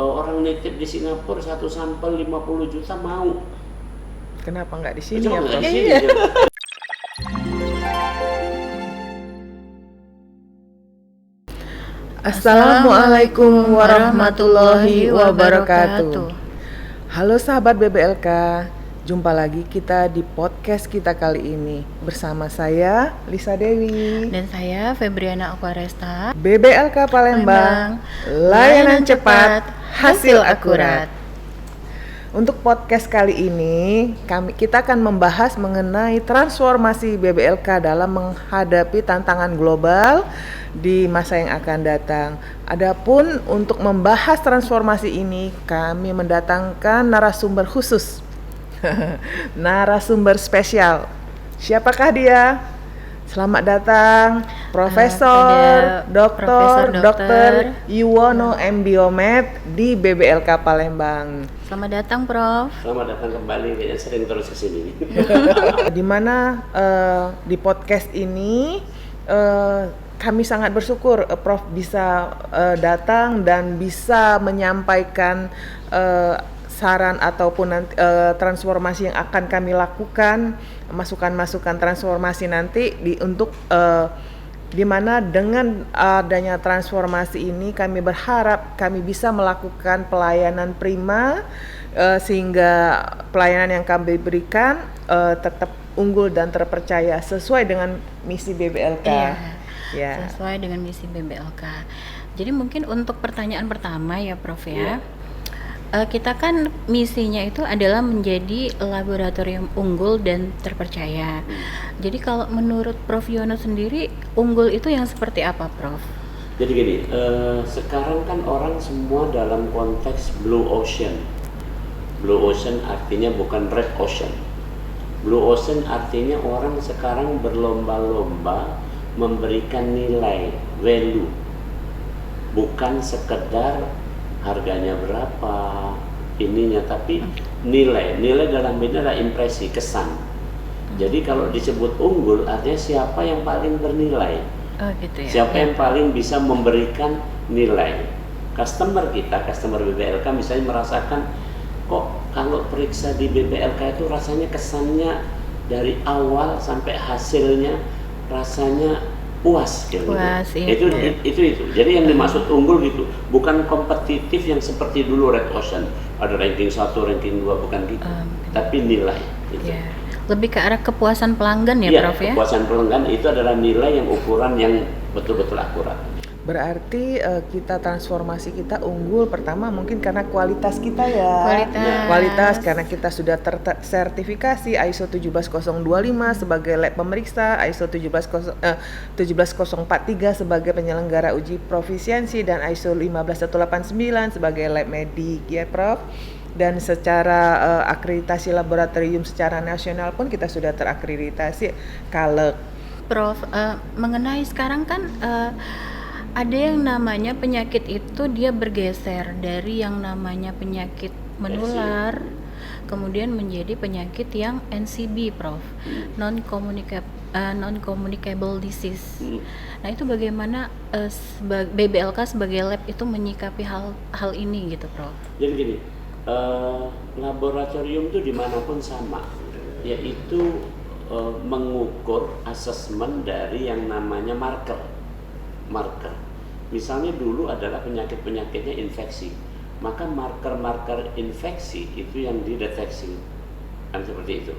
orang nitip di Singapura satu sampel 50 juta mau. Kenapa nggak di sini Coba ya, nggak Prof? di sini, coba. Assalamualaikum warahmatullahi wabarakatuh. Halo sahabat BBLK, jumpa lagi kita di podcast kita kali ini bersama saya Lisa Dewi Dan saya Febriana Aquaresta. BBLK Palembang, layanan cepat, hasil akurat. Untuk podcast kali ini, kita akan membahas mengenai transformasi BBLK dalam menghadapi tantangan global di masa yang akan datang. Adapun untuk membahas transformasi ini, kami mendatangkan narasumber khusus, narasumber spesial. Siapakah dia? Selamat datang, Profesor Dr. Yuwono M. Biomed di BBLK Palembang. Selamat datang, Prof. Selamat datang kembali, kayaknya sering terus kesini. Di mana di podcast ini kami sangat bersyukur Prof bisa datang dan bisa menyampaikan saran ataupun transformasi yang akan kami lakukan, masukan-masukan transformasi nanti untuk di mana dengan adanya transformasi ini kami berharap kami bisa melakukan pelayanan prima sehingga pelayanan yang kami berikan tetap unggul dan terpercaya sesuai dengan misi BBLK. Iya, sesuai dengan misi BBLK. Jadi mungkin untuk pertanyaan pertama ya, Prof ya. Kita kan misinya itu adalah menjadi laboratorium unggul dan terpercaya. Jadi kalau menurut Prof Yuwono sendiri, unggul itu yang seperti apa, Prof? Jadi gini, sekarang kan orang semua dalam konteks blue ocean. Blue ocean artinya bukan red ocean. Blue ocean artinya orang sekarang berlomba-lomba memberikan nilai, value, bukan sekedar harganya berapa ininya, tapi nilai dalam ini adalah impresi, kesan. Jadi kalau disebut unggul artinya siapa yang paling bernilai, gitu ya. Siapa yang paling bisa memberikan nilai. Customer BBLK misalnya merasakan, kok kalau periksa di BBLK itu rasanya kesannya dari awal sampai hasilnya rasanya puas gitu. Iya. Itu. Jadi yang dimaksud unggul gitu, bukan kompetitif yang seperti dulu Red Ocean, ada ranking 1, ranking 2, bukan gitu. Tapi nilai gitu. Yeah. Lebih ke arah kepuasan pelanggan ya, Prof ya. Kepuasan pelanggan itu adalah nilai yang ukuran yang betul-betul akurat. Berarti kita transformasi kita unggul pertama mungkin karena kualitas kita ya. Kualitas karena kita sudah tersertifikasi ISO 17025 sebagai lab pemeriksa, ISO 17043 sebagai penyelenggara uji profisiensi dan ISO 15189 sebagai lab medik ya, Prof. Dan secara akreditasi laboratorium secara nasional pun kita sudah terakreditasi KALEK. Prof, mengenai sekarang kan ada yang namanya penyakit itu dia bergeser dari yang namanya penyakit menular kemudian menjadi penyakit yang NCB, Prof. Non-communicable disease. Nah, itu bagaimana BBLK sebagai lab itu menyikapi hal ini gitu, Prof? Jadi gini, laboratorium itu dimanapun sama, yaitu mengukur asesmen dari yang namanya marker. Misalnya dulu adalah penyakit-penyakitnya infeksi, maka marker-marker infeksi itu yang dideteksi, kan seperti itu.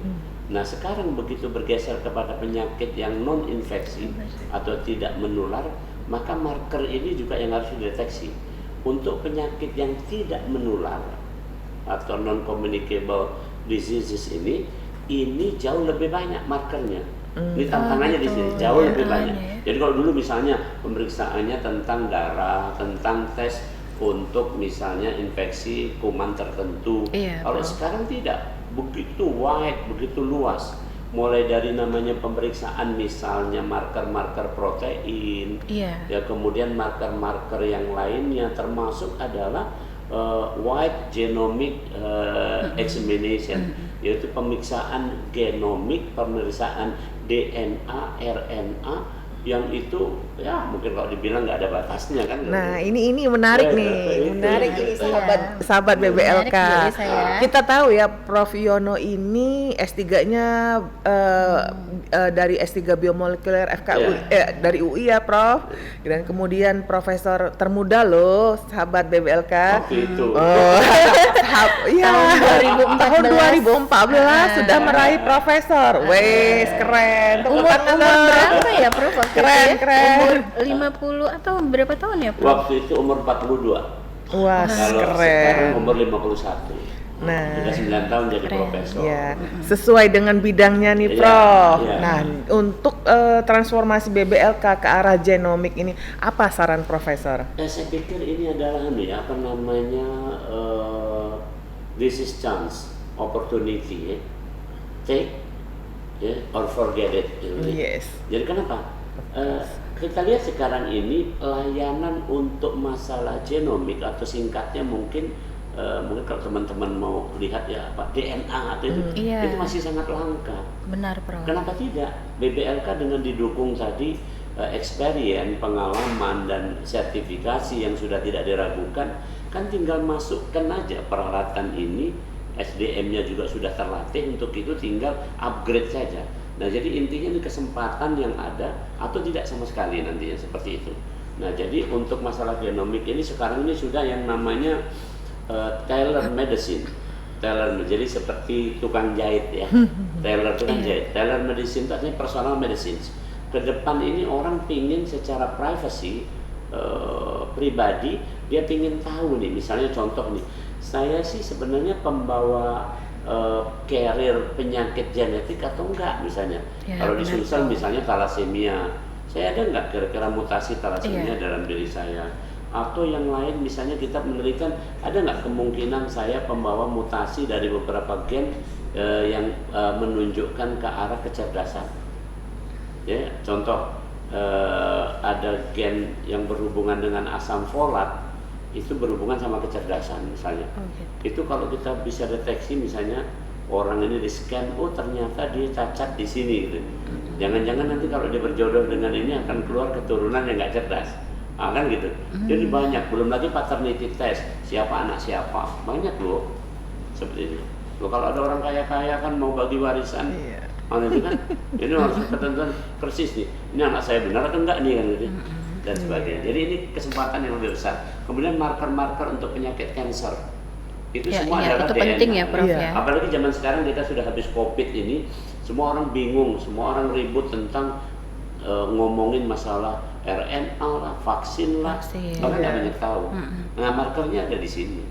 Nah sekarang begitu bergeser kepada penyakit yang non infeksi atau tidak menular, maka marker ini juga yang harus dideteksi. Untuk penyakit yang tidak menular atau non communicable diseases ini jauh lebih banyak markernya. Ini tantangannya di sini jauh lebih banyak. Jadi kalau dulu misalnya pemeriksaannya tentang darah, tentang tes untuk misalnya infeksi kuman tertentu. Kalau sekarang tidak, begitu wide, begitu luas. Mulai dari namanya pemeriksaan misalnya marker-marker protein, ya kemudian marker-marker yang lainnya termasuk adalah wide genomic examination, yaitu pemeriksaan genomik, pemeriksaan DNA, RNA, yang itu ya mungkin kalau dibilang nggak ada batasnya kan. Nah, ini menarik Ya, nih, itu. menarik ini sahabat Menarik BBLK. ya, saya. Kita tahu ya Prof Yono ini S3-nya dari S3 Biomolekuler FKU dari UI ya Prof. Dan kemudian profesor termuda loh sahabat BBLK. Waktu itu. Tahun 2014 sudah meraih profesor. Wes, keren. Tepuk Umur tangan dong. berapa ya Prof? Waktu Keren, itu ya? keren. Umur 50 atau berapa tahun ya Prof? Waktu itu umur 42. Wah, Kalau sekarang keren. umur 51. Nah. Sudah 9 tahun jadi Keren. profesor. Ya, sesuai dengan bidangnya nih, Iya, Prof. iya. Nah, untuk transformasi BBLK ke arah genomik ini, apa saran Profesor? Saya pikir ini adalah apa namanya this is chance, opportunity, ya. Take or forget it. Yes. Jadi kenapa? Kita lihat sekarang ini layanan untuk masalah genomik atau singkatnya mungkin kalau teman-teman mau lihat ya apa DNA atau itu masih sangat langka. Benar Prof. Kenapa tidak? BBLK dengan didukung tadi experience, pengalaman dan sertifikasi yang sudah tidak diragukan, kan tinggal masukkan aja peralatan ini, SDM-nya juga sudah terlatih untuk itu, tinggal upgrade saja. Nah, jadi intinya ini kesempatan yang ada atau tidak sama sekali nantinya seperti itu. Nah, jadi untuk masalah genomik ini sekarang ini sudah yang namanya tailor medicine. Jadi seperti tukang jahit ya. Tailor tukang jahit. Tailor medicine itu artinya personal medicine. Ke depan ini orang pingin secara privacy pribadi, dia pingin tahu nih, misalnya contoh nih, saya sih sebenarnya pembawa carrier penyakit genetik atau enggak misalnya. Kalau di Sulsel misalnya thalassemia, saya ada enggak kira-kira mutasi thalassemia dalam diri saya? Atau yang lain misalnya kita menelitikan ada nggak kemungkinan saya pembawa mutasi dari beberapa gen yang menunjukkan ke arah kecerdasan. Ya, contoh ada gen yang berhubungan dengan asam folat itu berhubungan sama kecerdasan misalnya. Itu kalau kita bisa deteksi misalnya orang ini di scan, oh ternyata dia cacat di sini gitu. Jangan-jangan nanti kalau dia berjodoh dengan ini akan keluar keturunan yang nggak cerdas. Kan gitu. Jadi banyak, belum lagi paternity test, siapa anak siapa, banyak loh seperti itu. Loh, kalau ada orang kaya-kaya kan mau bagi warisan, itu kan, ini harus ketentuan persis nih, ini anak saya benar atau enggak nih kan gitu, dan sebagainya. Jadi ini kesempatan yang lebih besar. Kemudian marker-marker untuk penyakit kanker, itu semua adalah itu DNA. penting ya Prof ya. Apalagi zaman sekarang kita sudah habis COVID ini, semua orang bingung, semua orang ribut tentang ngomongin masalah RNA lah, vaksin lah, orang nggak banyak tahu. Nah, markernya ada di sini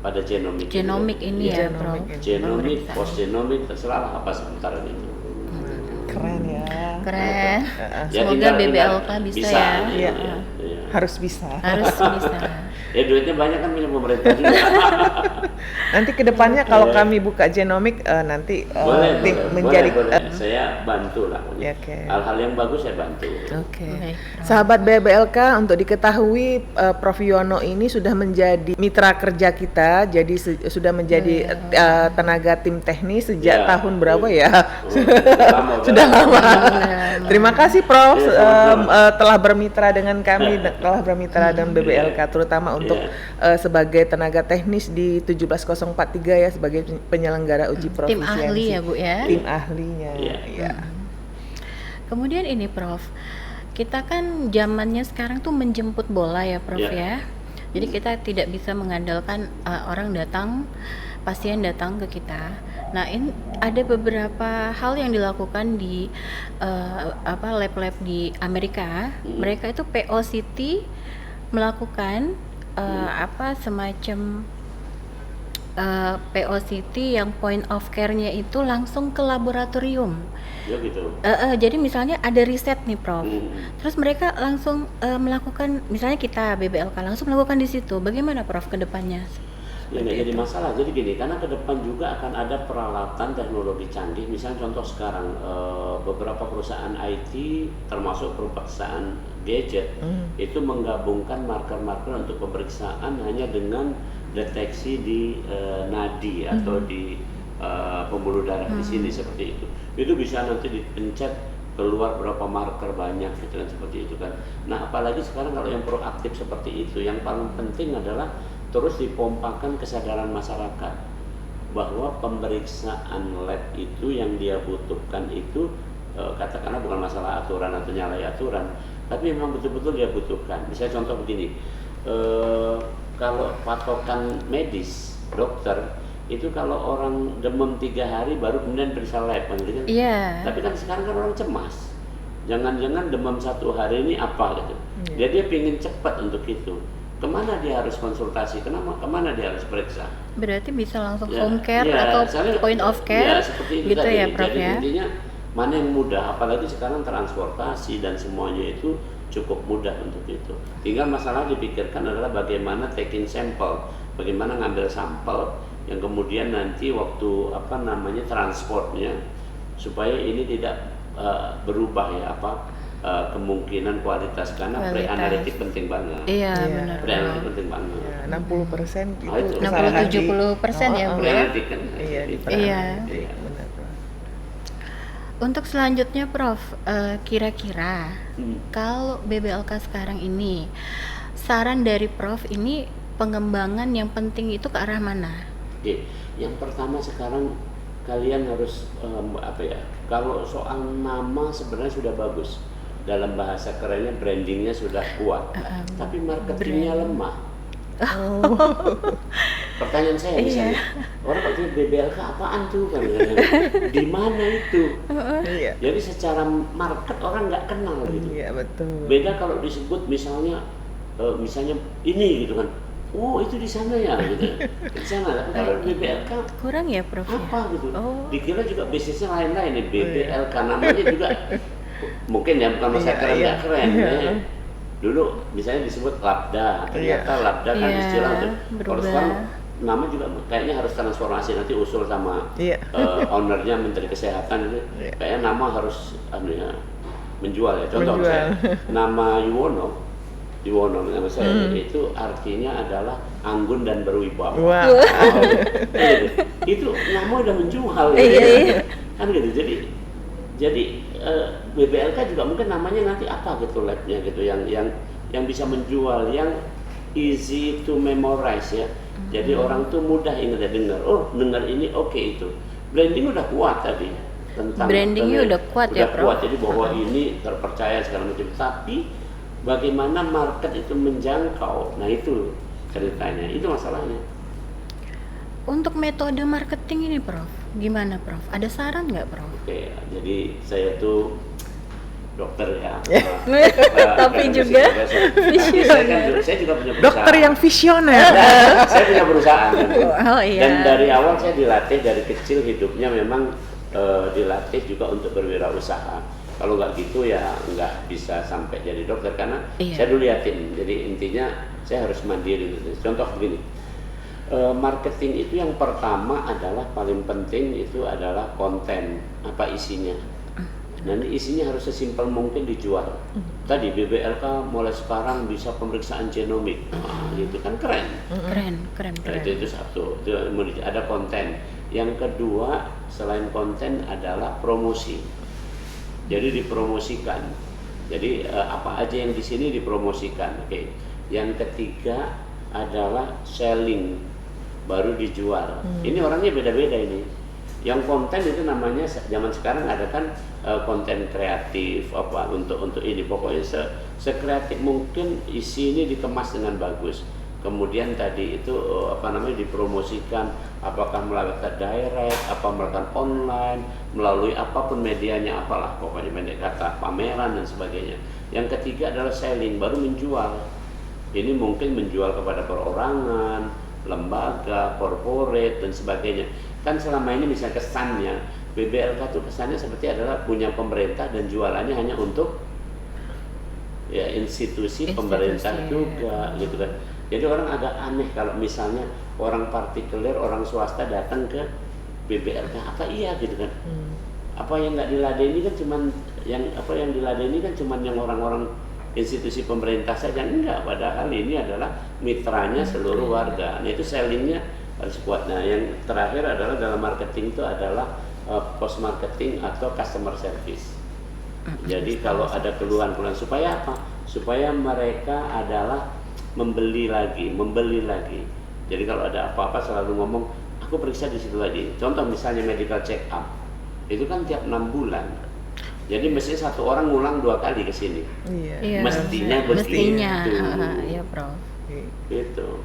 pada genomik. Ini ya Prof. Genomik, postgenomik, terserah lah apa seputaran itu. Keren ya. Keren. Ya, Semoga BBLK bisa ya. Harus bisa. Harus bisa. Ya duitnya banyak kan punya pemerintah juga. Nanti kedepannya kalau kami buka genomik nanti menjadi saya bantu lah. Hal-hal yang bagus saya bantu. Sahabat BBLK, untuk diketahui Prof Yono ini sudah menjadi mitra kerja kita, jadi sudah menjadi tenaga tim teknis sejak tahun berapa ya? Sudah lama. Terima kasih Prof telah bermitra dengan kami, telah bermitra dengan BBLK, terutama untuk sebagai tenaga teknis di 17043 ya, sebagai penyelenggara uji profisiensi. Tim ahli ya Bu ya. Tim ahlinya. Ya. Kemudian ini Prof, kita kan zamannya sekarang tuh menjemput bola ya Prof ya. Jadi kita tidak bisa mengandalkan orang datang, pasien datang ke kita. Nah, ini ada beberapa hal yang dilakukan di lab-lab di Amerika. Mereka itu POCT melakukan semacam POCT yang point of care-nya itu langsung ke laboratorium. Ya gitu. Jadi misalnya ada riset nih Prof. Terus mereka langsung melakukan, misalnya kita BBLK langsung melakukan di situ. Bagaimana Prof ke depannya? Ya nggak jadi masalah. Jadi gini, karena ke depan juga akan ada peralatan teknologi canggih. Misalnya contoh sekarang beberapa perusahaan IT termasuk perusahaan gadget itu menggabungkan marker-marker untuk pemeriksaan hanya dengan deteksi di nadi atau di pembuluh darah di sini seperti itu. Itu bisa nanti dipencet keluar berapa marker banyak gitu kan, seperti itu kan. Nah apalagi sekarang kalau yang proaktif seperti itu, yang paling penting adalah terus dipompakan kesadaran masyarakat bahwa pemeriksaan lab itu yang dia butuhkan itu katakanlah bukan masalah aturan atau nyalahi aturan, tapi memang betul-betul dia butuhkan. Misalnya contoh begini, kalau patokan medis dokter itu kalau orang demam 3 hari baru kemudian periksa lab kan gitu. Iya. Tapi kan sekarang kan orang cemas, jangan-jangan demam 1 hari ini apa gitu. Dia pingin cepat untuk itu. Kemana dia harus konsultasi? Kemana dia harus periksa? Berarti bisa langsung Ya, home care ya, atau soalnya- point of care, ya, seperti itu gitu tadi. ya Prof Jadi ya? intinya mana yang mudah, apalagi sekarang transportasi dan semuanya itu cukup mudah untuk itu. Tinggal masalah dipikirkan adalah bagaimana taking sampel, bagaimana ngambil sampel yang kemudian nanti waktu transportnya supaya ini tidak berubah ya kemungkinan kualitas, karena pre-analitik penting banget. Iya, Iya. benar. Pre-analitik penting banget. Ya, 60% itu Ah, itu. kesalahan di- 60-70% ya, Bu, ya? Pre-analitik kan. Iya, di Itu. pre-analitik. Iya. Benar, Prof. Untuk selanjutnya Prof, kira-kira Hmm. kalau BBLK sekarang ini, saran dari Prof ini pengembangan yang penting itu ke arah mana? Oke, yang pertama sekarang kalian harus kalau soal nama sebenarnya sudah bagus. Dalam bahasa kerennya brandingnya sudah kuat, tapi marketingnya lemah. Pertanyaan saya misalnya, orang kalau tanya BBLK apaan tuh kan? Di mana itu? Iya. Jadi secara market orang nggak kenal gitu. Iya, betul. Beda kalau disebut misalnya ini gitu kan. Oh itu di sana ya gitu. Di sana. Tapi kalau BBLK Kurang ya Prof ya? apa gitu? Oh. Dikira juga bisnisnya lain-lain nih, BBLK namanya juga mungkin ya bukan masa Iya, keren iya. nggak keren Iya. ya. Dulu misalnya disebut Labda, ternyata Labda kan Iya, istilah untuk kalau berubah. sekarang nama juga kayaknya harus transformasi, nanti usul sama Iya. ownernya Menteri Kesehatan itu Iya. kayaknya nama harus menjual ya. Contoh Menjual. saya, nama Yuwono nama saya itu artinya adalah anggun dan berwibawa. Wah. Gitu. Itu nama udah menjual gitu. Iya. Kan gitu. Jadi BBLK juga mungkin namanya nanti apa gitu labnya gitu yang bisa menjual, yang easy to memorize ya. Jadi orang tuh mudah ingat dengar. Oh, dengar ini oke itu. Branding udah kuat tadi tentang Brandingnya udah kuat ya, Prof? Jadi bahwa ini terpercaya segala macam. Tapi bagaimana market itu menjangkau? Nah, itu ceritanya. Itu masalahnya. Untuk metode marketing ini Prof, gimana Prof? Ada saran nggak Prof? Oke, jadi saya tuh dokter ya. Tapi juga visioner. Saya juga punya perusahaan. Dokter yang visioner. Saya punya perusahaan. Oh iya. Dan dari awal saya dilatih dari kecil hidupnya memang dilatih juga untuk berwirausaha. Kalau nggak gitu ya nggak bisa sampai jadi dokter karena Iya. saya dulu yatim. Jadi intinya saya harus mandiri. Contoh begini. Marketing itu yang pertama adalah paling penting itu adalah konten, apa isinya. Dan isinya harus sesimpel mungkin dijual. Tadi BBLK mulai sekarang bisa pemeriksaan genomik, gitu kan keren. Keren. Nah, itu satu, itu ada konten. Yang kedua selain konten adalah promosi. Jadi dipromosikan. Jadi apa aja yang di sini dipromosikan. Oke. Yang ketiga adalah selling, baru dijual. Ini orangnya beda-beda ini. Yang konten itu namanya zaman sekarang ada kan konten kreatif untuk ini pokoknya sekreatif mungkin isi ini dikemas dengan bagus. Kemudian tadi itu dipromosikan apakah melalui direct, apa melakukan online, melalui apapun medianya apalah pokoknya pendek kata pameran dan sebagainya. Yang ketiga adalah selling, baru menjual. Ini mungkin menjual kepada perorangan, lembaga, corporate dan sebagainya. Kan selama ini misalnya kesannya BBLK itu kesannya seperti adalah punya pemerintah dan jualannya hanya untuk ya institusi pemerintah juga gitu kan. Jadi orang agak aneh kalau misalnya orang partikuler, orang swasta datang ke BBLK, apa iya gitu kan? Apa yang nggak diladeni kan cuman yang diladeni kan cuman yang orang-orang institusi pemerintah saja, enggak, padahal ini adalah mitranya seluruh warga. Nah itu sellingnya harus kuat. Nah yang terakhir adalah dalam marketing itu adalah post marketing atau customer service. Jadi kalau ada keluhan-keluhan supaya apa? Supaya mereka adalah membeli lagi. Jadi kalau ada apa-apa selalu ngomong, aku periksa di situ lagi. Contoh misalnya medical check up, itu kan tiap 6 bulan. Jadi mestinya satu orang ngulang 2 kali ke sini. Iya. Mestinya begitu. Iya, Prof. Gitu.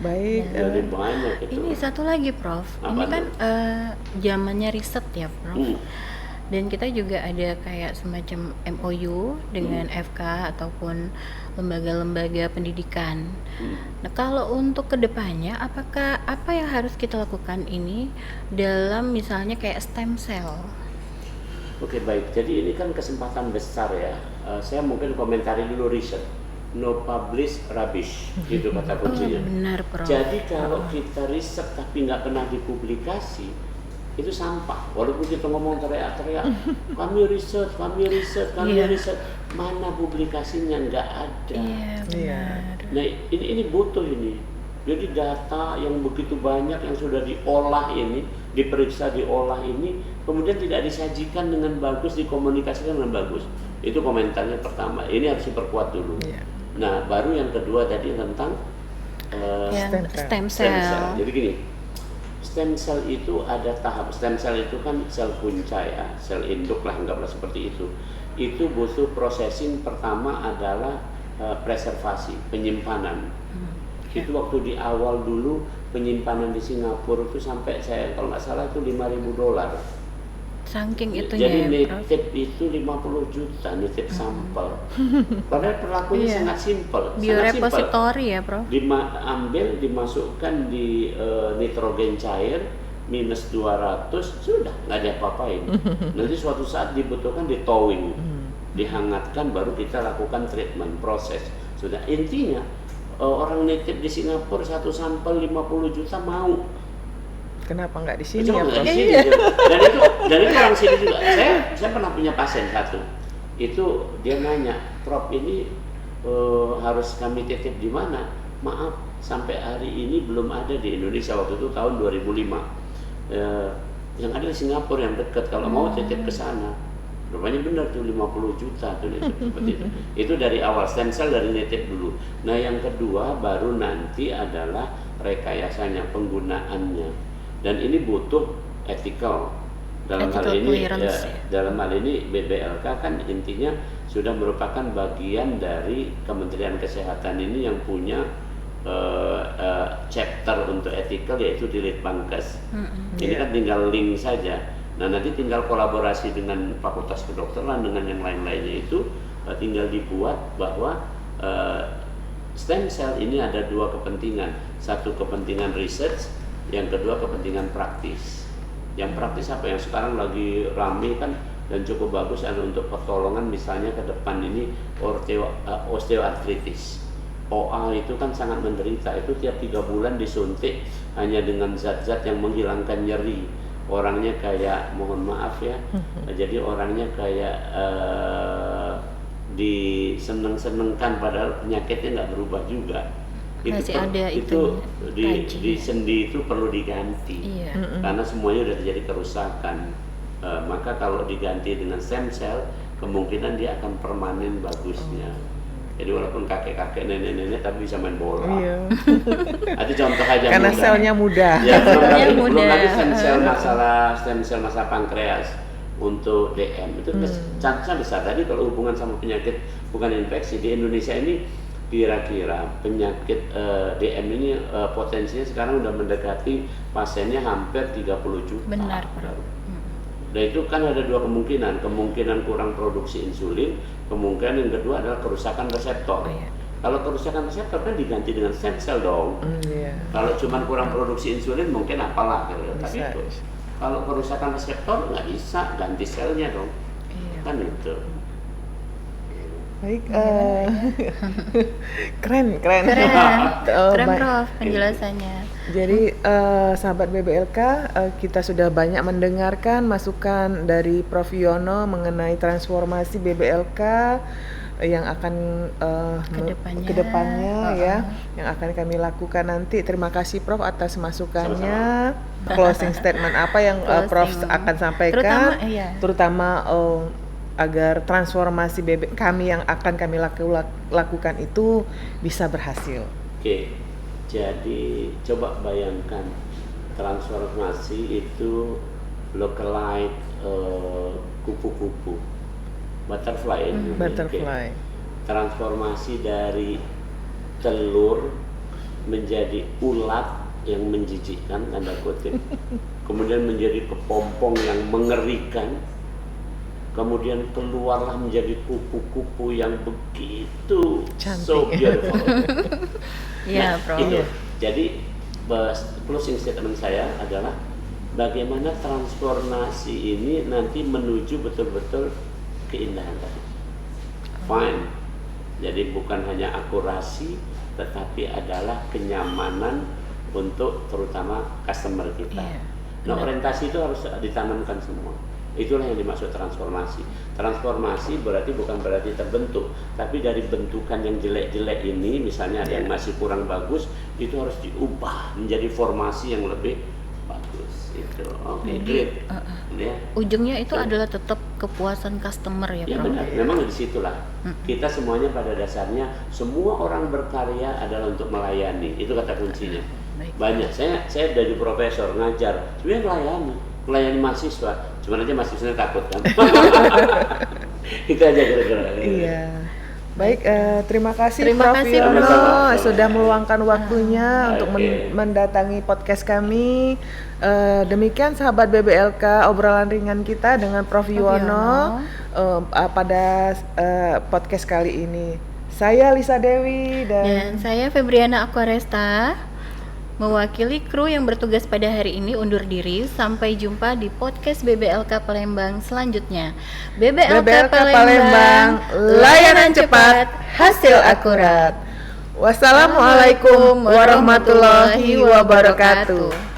Baik. Jadi banyak itu. Ini satu lagi, Prof. Apa Ini kan tuh? zamannya riset ya, Prof. Dan kita juga ada kayak semacam MOU dengan FK ataupun lembaga-lembaga pendidikan. Nah, kalau untuk kedepannya, apakah apa yang harus kita lakukan ini dalam misalnya kayak stem cell? Oke, baik. Jadi ini kan kesempatan besar ya. Saya mungkin komentari dulu riset. No publish rubbish, gitu kata kuncinya. Benar, Prof. Jadi kalau kita riset tapi nggak pernah dipublikasi, itu sampah. Walaupun kita ngomong teriak-teriak, kami riset, mana publikasinya, nggak ada. Iya, benar. Nah ini butuh ini. Jadi data yang begitu banyak yang sudah diolah ini, diperiksa, diolah ini, kemudian tidak disajikan dengan bagus, dikomunikasikan dengan bagus. Itu komentarnya pertama. Ini harus diperkuat dulu. Nah baru yang kedua tadi tentang stem cell. Jadi gini. Stem cell itu ada tahap. Stem cell itu kan sel punca ya, sel induk lah, anggaplah seperti itu. Itu butuh processing. Pertama adalah preservasi, penyimpanan. Itu waktu di awal dulu penyimpanan di Singapura itu sampai saya kalau nggak salah itu $5.000. Saking itunya. Jadi ya, nitip itu 50 juta nitip sampel. Padahal perlakunya sangat simpel. Biorepository ya, Prof. Ambil, dimasukkan di nitrogen cair minus 200, sudah nggak ada apa-apain. Nanti suatu saat dibutuhkan di towing, dihangatkan, baru kita lakukan treatment proses. Sudah, intinya orang nitip di Singapura satu sampel 50 juta mau. Kenapa nggak di sini Coba ya, nggak Prof? di sini, dan itu orang sini juga. Saya pernah punya pasien satu, itu dia nanya, Prof ini harus kami titip di mana? Maaf, sampai hari ini belum ada di Indonesia. Waktu itu tahun 2005. Yang ada di Singapura yang dekat, kalau mau titip ke sana. Rupanya benar tuh 50 juta tuh nitip seperti itu. Itu dari awal, stem cell dari nitip dulu. Nah yang kedua baru nanti adalah rekayasanya, penggunaannya. Dan ini butuh ethical. Dalam hal ini dalam hal ini BBLK kan intinya sudah merupakan bagian dari Kementerian Kesehatan ini yang punya chapter untuk ethical, yaitu di Litbangkes. Ini kan tinggal link saja. Nah nanti tinggal kolaborasi dengan Fakultas Kedokteran, dengan yang lain-lainnya itu tinggal dibuat bahwa stem cell ini ada 2 kepentingan. Satu kepentingan research, yang kedua kepentingan praktis. Yang praktis apa yang sekarang lagi rame kan dan cukup bagus ada untuk pertolongan, misalnya ke depan ini osteoartritis. OA itu kan sangat menderita, itu tiap 3 bulan disuntik hanya dengan zat-zat yang menghilangkan nyeri. Orangnya kayak, mohon maaf ya, jadi orangnya kayak diseneng-senengkan padahal penyakitnya nggak berubah juga. Masih ada itu di sendi itu perlu diganti, karena semuanya sudah terjadi kerusakan. Maka kalau diganti dengan stem cell, kemungkinan dia akan permanen bagusnya. Jadi walaupun kakek-kakek, nenek-nenek tapi bisa main bola. Itu contoh aja. Karena mudah. selnya mudah. Ya, belum lagi stem cell masalah pankreas untuk DM itu chancenya besar. Tadi kalau hubungan sama penyakit bukan infeksi di Indonesia ini, kira-kira penyakit DM ini potensinya sekarang udah mendekati pasiennya hampir 30 juta. Benar, Pak. Nah itu kan ada 2 kemungkinan kurang produksi insulin, kemungkinan yang kedua adalah kerusakan reseptor. Kalau kerusakan reseptor kan diganti dengan stem cell dong. Kalau cuma kurang produksi insulin mungkin apalah gitu. Tapi itu kalau kerusakan reseptor nggak bisa, ganti selnya dong. Kan itu. Baik, keren Prof penjelasannya. Jadi sahabat BBLK, kita sudah banyak mendengarkan masukan dari Prof Yono mengenai transformasi BBLK yang akan kedepannya ya, yang akan kami lakukan nanti. Terima kasih Prof atas masukannya. Closing statement apa yang Prof akan sampaikan, terutama agar transformasi kami yang akan kami lakukan itu bisa berhasil. Oke, jadi coba bayangkan transformasi itu localized kupu-kupu, butterfly. Butterfly. Transformasi dari telur menjadi ulat yang menjijikkan tanda kutip, kemudian menjadi kepompong yang mengerikan, kemudian keluarlah menjadi kupu-kupu yang begitu cantik. So beautiful. Iya, Prof. Itu. Jadi closing statement saya adalah bagaimana transformasi ini nanti menuju betul-betul keindahan tadi. Fine. Jadi bukan hanya akurasi, tetapi adalah kenyamanan untuk terutama customer kita. Iya, Nah, benar. orientasi itu harus ditanamkan semua. Itulah yang dimaksud transformasi. Transformasi bukan berarti terbentuk, tapi dari bentukan yang jelek-jelek ini, misalnya ada yang masih kurang bagus, itu harus diubah menjadi formasi yang lebih bagus. Itu, oke, Jadi, great. Ya. Ujungnya itu adalah tetap kepuasan customer ya, Ya Prof. benar, memang disitulah kita semuanya pada dasarnya semua orang berkarya adalah untuk melayani, itu kata kuncinya. Baik. Banyak, saya dari profesor ngajar, sebenarnya melayani mahasiswa, cuma aja mahasiswanya takut kan. Itu aja kira-kira. Iya. Baik, terima kasih Terima Prof. kasih, Yono Prof. sudah meluangkan waktunya untuk Oke. mendatangi podcast kami. Demikian sahabat BBLK obrolan ringan kita dengan Prof. Yono pada podcast kali ini. Saya Lisa Dewi Dan saya Febriana Aquaresta, mewakili kru yang bertugas pada hari ini undur diri. Sampai jumpa di podcast BBLK Palembang selanjutnya. BBLK Palembang, layanan cepat, hasil akurat. Wassalamualaikum warahmatullahi wabarakatuh.